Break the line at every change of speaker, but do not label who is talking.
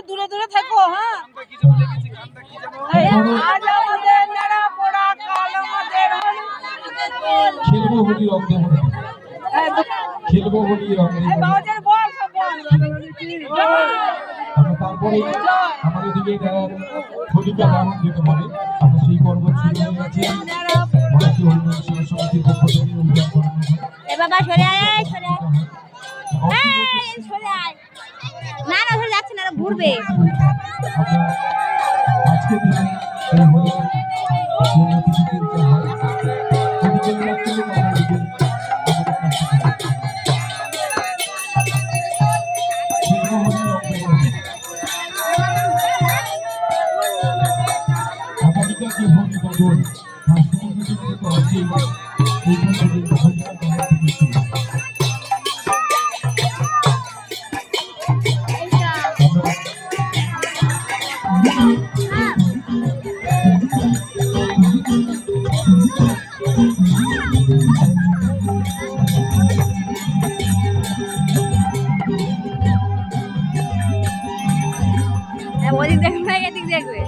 দূরে দূরে থাকো। হ্যাঁ আজ আমাদের নেড়া পোড়া কাল আমাদের
খেলবো বলি রং দেবো না, খেলবো বলি রং দেবো না। আমরা তারপরে আমাদের দিকে যারা হোলিকা পালন যেতে পারে আমরা সেই পর্ব শুরু হয়ে গেছে। ভারতীয় হরিনাম সেবা সমিতির পক্ষ থেকে অভিযান করানো হয়।
বাবা সরে আয়, সরে আয়, সরে আয়। না না সরে যাচ্ছে না, ঘুরবে।
আমরা আজকের দিনে এই হোলিকা কিছুদিন হয় হোলিকা রাখতে আমাদেরকে আগামীকাল যে ভূমি বদল তার সমস্ত তো আছেই। এই
ওদিক দেখবে, এদিক দেখবে।